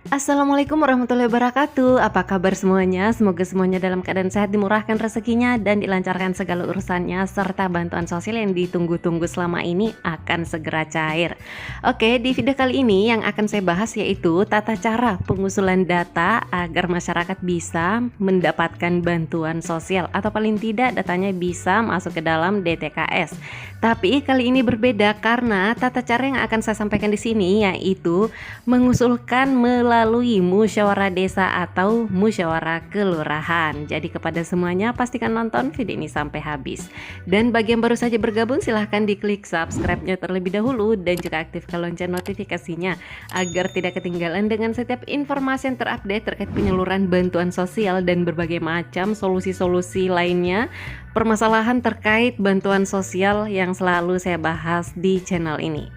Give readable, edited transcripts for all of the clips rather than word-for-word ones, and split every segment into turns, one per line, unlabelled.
Assalamualaikum warahmatullahi wabarakatuh. Apa kabar semuanya? Semoga semuanya dalam keadaan sehat, dimurahkan rezekinya, dan dilancarkan segala urusannya, serta bantuan sosial yang ditunggu-tunggu selama ini akan segera cair. Oke, di video kali ini yang akan saya bahas yaitu tata cara pengusulan data agar masyarakat bisa mendapatkan bantuan sosial, atau paling tidak datanya bisa masuk ke dalam DTKS. Tapi kali ini berbeda karena tata cara yang akan saya sampaikan di sini yaitu mengusulkan melalui musyawarah desa atau musyawarah kelurahan. Jadi kepada semuanya pastikan nonton video ini sampai habis. Dan bagi yang baru saja bergabung silahkan diklik subscribe-nya terlebih dahulu dan juga aktifkan lonceng notifikasinya agar tidak ketinggalan dengan setiap informasi yang terupdate terkait penyaluran bantuan sosial dan berbagai macam solusi-solusi lainnya, permasalahan terkait bantuan sosial yang selalu saya bahas di channel ini.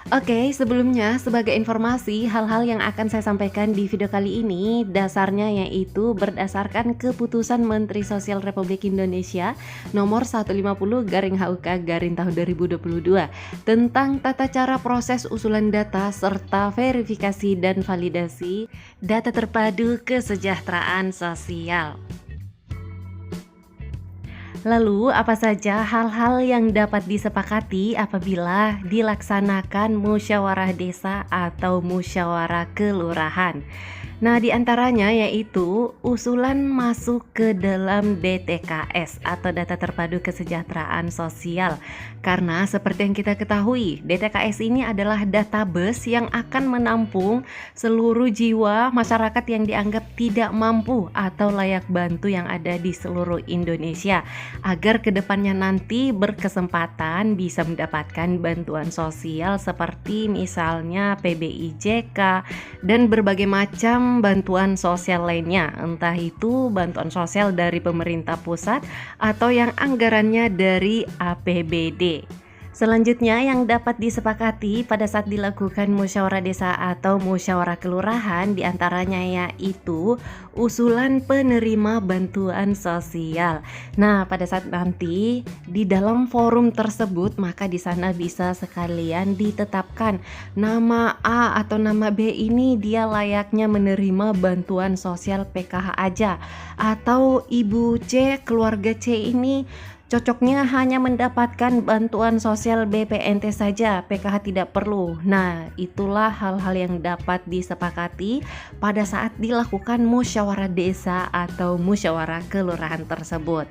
Oke, sebelumnya sebagai informasi, hal-hal yang akan saya sampaikan di video kali ini dasarnya yaitu berdasarkan keputusan Menteri Sosial Republik Indonesia nomor 150/HUK tahun 2022 tentang tata cara proses usulan data serta verifikasi dan validasi data terpadu kesejahteraan sosial. Lalu, apa saja hal-hal yang dapat disepakati apabila dilaksanakan musyawarah desa atau musyawarah kelurahan? Nah, di antaranya yaitu usulan masuk ke dalam DTKS atau Data Terpadu Kesejahteraan Sosial. Karena seperti yang kita ketahui, DTKS ini adalah database yang akan menampung seluruh jiwa masyarakat yang dianggap tidak mampu atau layak bantu yang ada di seluruh Indonesia, agar kedepannya nanti berkesempatan bisa mendapatkan bantuan sosial seperti misalnya PBIJK dan berbagai macam bantuan sosial lainnya, entah itu bantuan sosial dari pemerintah pusat atau yang anggarannya dari APBD. Selanjutnya yang dapat disepakati pada saat dilakukan musyawarah desa atau musyawarah kelurahan diantaranya yaitu usulan penerima bantuan sosial. Nah, pada saat nanti di dalam forum tersebut maka di sana bisa sekalian ditetapkan nama A atau nama B ini dia layaknya menerima bantuan sosial PKH aja, atau Ibu C, keluarga C ini cocoknya hanya mendapatkan bantuan sosial BPNT saja, PKH tidak perlu. Nah, itulah hal-hal yang dapat disepakati pada saat dilakukan musyawarah desa atau musyawarah kelurahan tersebut.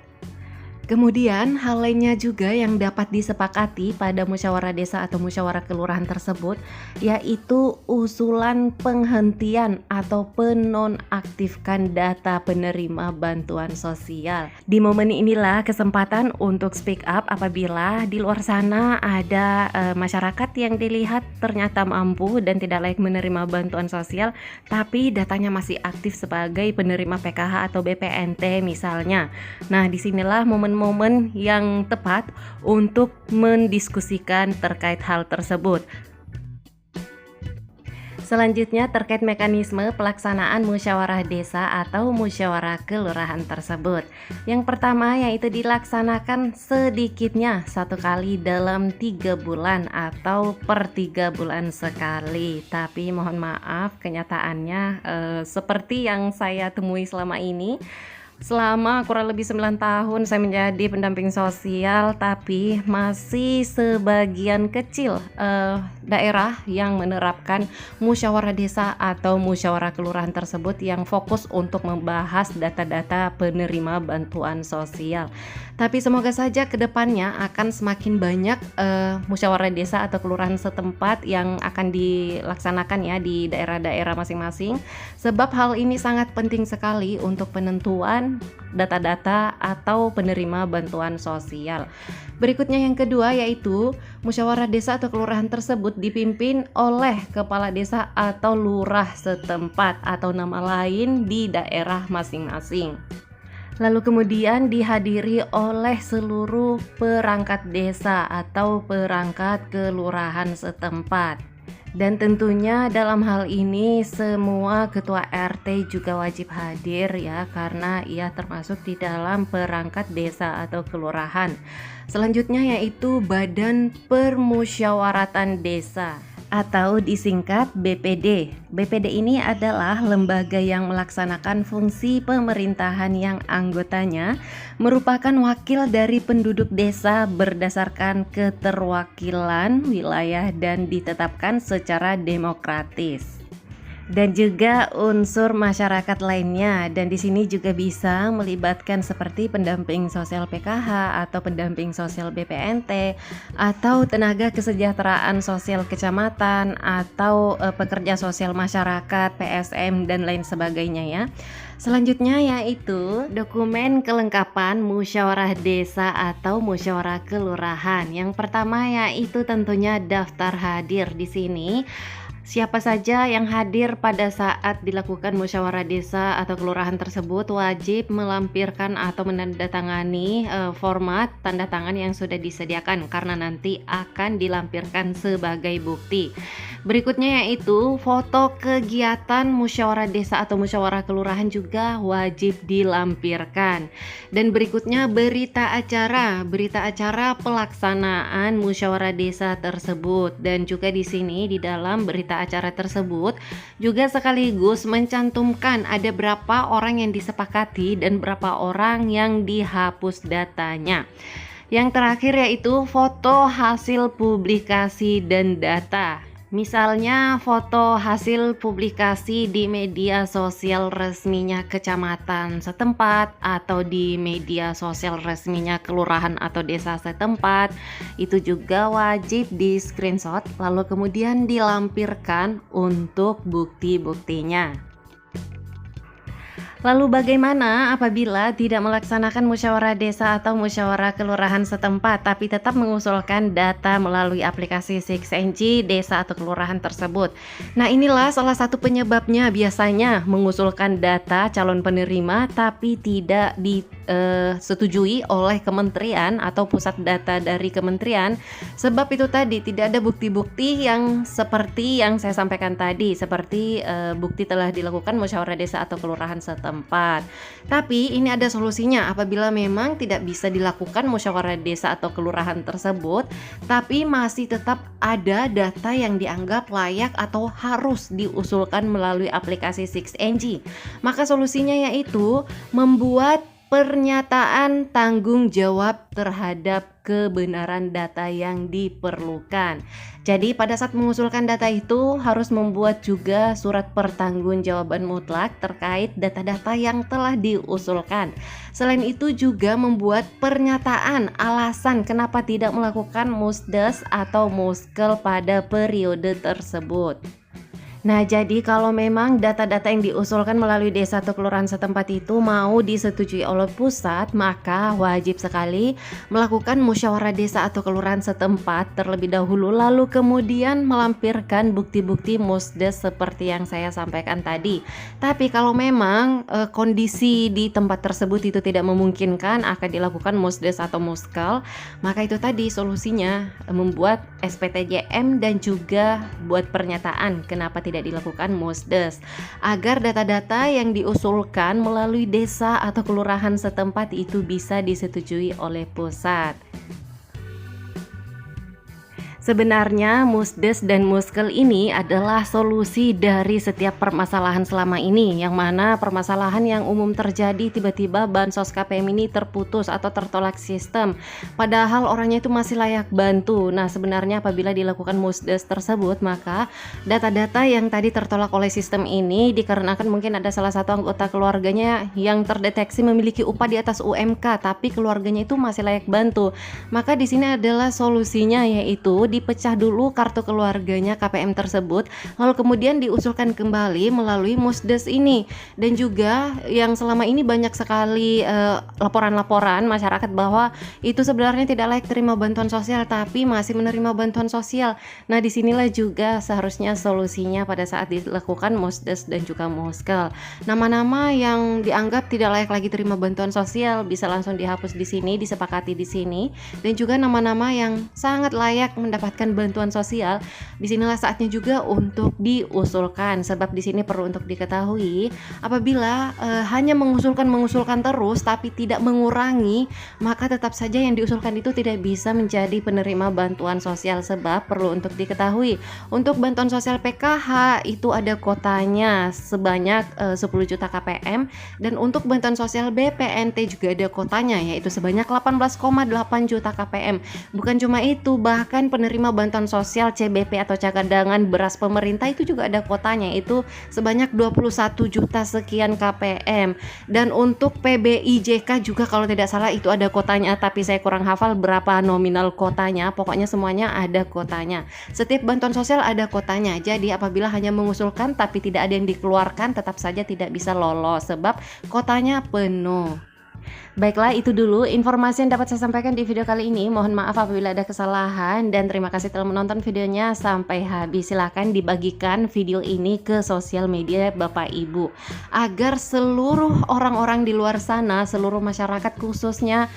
Kemudian hal lainnya juga yang dapat disepakati pada musyawarah desa atau musyawarah kelurahan tersebut yaitu usulan penghentian atau penonaktifkan data penerima bantuan sosial. Di momen inilah kesempatan untuk speak up apabila di luar sana ada masyarakat yang dilihat ternyata mampu dan tidak layak menerima bantuan sosial tapi datanya masih aktif sebagai penerima PKH atau BPNT misalnya. Nah, disinilah momen yang tepat untuk mendiskusikan terkait hal tersebut. Selanjutnya terkait mekanisme pelaksanaan musyawarah desa atau musyawarah kelurahan tersebut. Yang pertama yaitu dilaksanakan sedikitnya 1 kali dalam 3 bulan atau per 3 bulan sekali. Tapi mohon maaf kenyataannya seperti yang saya temui selama ini. Selama kurang lebih 9 tahun saya menjadi pendamping sosial, tapi masih sebagian kecil daerah yang menerapkan musyawarah desa atau musyawarah kelurahan tersebut yang fokus untuk membahas data-data penerima bantuan sosial. Tapi semoga saja kedepannya akan semakin banyak musyawarah desa atau kelurahan setempat yang akan dilaksanakan ya di daerah-daerah masing-masing, sebab hal ini sangat penting sekali untuk penentuan data-data atau penerima bantuan sosial. Berikutnya yang kedua yaitu musyawarah desa atau kelurahan tersebut dipimpin oleh kepala desa atau lurah setempat atau nama lain di daerah masing-masing. Lalu kemudian dihadiri oleh seluruh perangkat desa atau perangkat kelurahan setempat. Dan tentunya dalam hal ini semua ketua RT juga wajib hadir ya, karena ia termasuk di dalam perangkat desa atau kelurahan. Selanjutnya yaitu Badan Permusyawaratan Desa atau disingkat BPD. BPD ini adalah lembaga yang melaksanakan fungsi pemerintahan yang anggotanya merupakan wakil dari penduduk desa berdasarkan keterwakilan wilayah dan ditetapkan secara demokratis. Dan juga unsur masyarakat lainnya, dan di sini juga bisa melibatkan seperti pendamping sosial PKH atau pendamping sosial BPNT atau tenaga kesejahteraan sosial kecamatan atau pekerja sosial masyarakat PSM dan lain sebagainya ya. Selanjutnya yaitu dokumen kelengkapan musyawarah desa atau musyawarah kelurahan. Yang pertama yaitu tentunya daftar hadir. Di sini siapa saja yang hadir pada saat dilakukan musyawarah desa atau kelurahan tersebut wajib melampirkan atau menandatangani format tanda tangan yang sudah disediakan karena nanti akan dilampirkan sebagai bukti. Berikutnya yaitu foto kegiatan musyawarah desa atau musyawarah kelurahan juga wajib dilampirkan. Dan berikutnya berita acara pelaksanaan musyawarah desa tersebut, dan juga di sini di dalam berita acara tersebut juga sekaligus mencantumkan ada berapa orang yang disepakati dan berapa orang yang dihapus datanya. Yang terakhir yaitu foto hasil publikasi dan data. Misalnya foto hasil publikasi di media sosial resminya kecamatan setempat atau di media sosial resminya kelurahan atau desa setempat, itu juga wajib di screenshot lalu kemudian dilampirkan untuk bukti-buktinya. Lalu bagaimana apabila tidak melaksanakan musyawarah desa atau musyawarah kelurahan setempat tapi tetap mengusulkan data melalui aplikasi 6NG desa atau kelurahan tersebut? Nah, inilah salah satu penyebabnya biasanya mengusulkan data calon penerima tapi tidak disetujui oleh kementerian atau pusat data dari kementerian. Sebab itu tadi tidak ada bukti-bukti yang seperti yang saya sampaikan tadi, seperti bukti telah dilakukan musyawarah desa atau kelurahan setempat. Tapi ini ada solusinya apabila memang tidak bisa dilakukan musyawarah desa atau kelurahan tersebut, tapi masih tetap ada data yang dianggap layak atau harus diusulkan melalui aplikasi 6NG. Maka solusinya yaitu membuat pernyataan tanggung jawab terhadap kebenaran data yang diperlukan. Jadi pada saat mengusulkan data itu harus membuat juga surat pertanggungjawaban mutlak terkait data-data yang telah diusulkan. Selain itu juga membuat pernyataan alasan kenapa tidak melakukan musdes atau muskel pada periode tersebut. Nah, jadi kalau memang data-data yang diusulkan melalui desa atau kelurahan setempat itu mau disetujui oleh pusat, maka wajib sekali melakukan musyawarah desa atau kelurahan setempat terlebih dahulu, lalu kemudian melampirkan bukti-bukti musdes seperti yang saya sampaikan tadi. Tapi kalau memang kondisi di tempat tersebut itu tidak memungkinkan akan dilakukan musdes atau muskal, maka itu tadi solusinya membuat SPTJM dan juga buat pernyataan kenapa tidak dilakukan musdes, agar data-data yang diusulkan melalui desa atau kelurahan setempat itu bisa disetujui oleh pusat. Sebenarnya musdes dan muskel ini adalah solusi dari setiap permasalahan selama ini, yang mana permasalahan yang umum terjadi tiba-tiba bansos KPM ini terputus atau tertolak sistem padahal orangnya itu masih layak bantu. Nah, sebenarnya apabila dilakukan musdes tersebut, maka data-data yang tadi tertolak oleh sistem ini dikarenakan mungkin ada salah satu anggota keluarganya yang terdeteksi memiliki upah di atas UMK tapi keluarganya itu masih layak bantu. Maka di sini adalah solusinya, yaitu dipecah dulu kartu keluarganya KPM tersebut, lalu kemudian diusulkan kembali melalui Musdes ini. Dan juga yang selama ini banyak sekali laporan-laporan masyarakat bahwa itu sebenarnya tidak layak terima bantuan sosial tapi masih menerima bantuan sosial. Nah, disinilah juga seharusnya solusinya pada saat dilakukan Musdes dan juga Muskel. Nama-nama yang dianggap tidak layak lagi terima bantuan sosial bisa langsung dihapus di sini, disepakati di sini. Dan juga nama-nama yang sangat layak mendapatkan bantuan sosial, disinilah saatnya juga untuk diusulkan. Sebab di sini perlu untuk diketahui, apabila hanya mengusulkan terus tapi tidak mengurangi, maka tetap saja yang diusulkan itu tidak bisa menjadi penerima bantuan sosial. Sebab perlu untuk diketahui, untuk bantuan sosial PKH itu ada kotanya sebanyak 10 juta KPM, dan untuk bantuan sosial BPNT juga ada kotanya, yaitu sebanyak 18,8 juta KPM. Bukan cuma itu, bahkan penerima bantuan sosial CBP atau cadangan beras pemerintah itu juga ada kotanya, itu sebanyak 21 juta sekian KPM. Dan untuk PBIJK juga kalau tidak salah itu ada kotanya, tapi saya kurang hafal berapa nominal kotanya. Pokoknya semuanya ada kotanya. Setiap bantuan sosial ada kotanya. Jadi apabila hanya mengusulkan tapi tidak ada yang dikeluarkan, tetap saja tidak bisa lolos sebab kotanya penuh. Baiklah, itu dulu informasi yang dapat saya sampaikan di video kali ini. Mohon maaf apabila ada kesalahan dan terima kasih telah menonton videonya sampai habis. Silahkan dibagikan video ini ke sosial media Bapak Ibu agar seluruh orang-orang di luar sana, seluruh masyarakat khususnya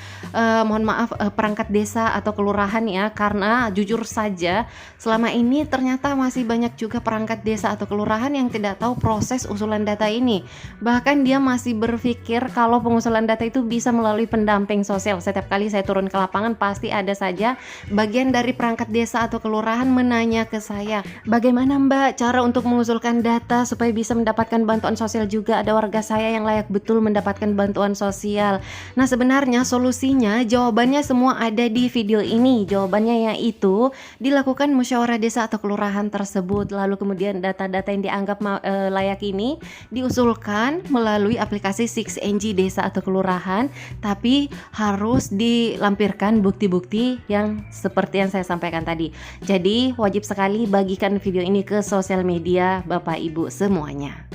mohon maaf perangkat desa atau kelurahan ya, karena jujur saja selama ini ternyata masih banyak juga perangkat desa atau kelurahan yang tidak tahu proses usulan data ini. Bahkan dia masih berpikir kalau pengusulan data itu bisa melalui pendamping sosial. Setiap kali saya turun ke lapangan pasti ada saja bagian dari perangkat desa atau kelurahan menanya ke saya, bagaimana Mbak cara untuk mengusulkan data supaya bisa mendapatkan bantuan sosial juga, ada warga saya yang layak betul mendapatkan bantuan sosial. Nah, sebenarnya solusinya, jawabannya semua ada di video ini. Jawabannya yaitu dilakukan musyawarah desa atau kelurahan tersebut, lalu kemudian data-data yang dianggap layak ini diusulkan melalui aplikasi 6NG desa atau kelurahan, tapi harus dilampirkan bukti-bukti yang seperti yang saya sampaikan tadi. Jadi wajib sekali bagikan video ini ke sosial media Bapak Ibu semuanya.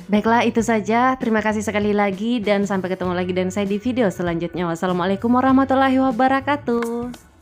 Baiklah, itu saja. Terima kasih sekali lagi dan sampai ketemu lagi dan saya di video selanjutnya. Wassalamualaikum warahmatullahi wabarakatuh.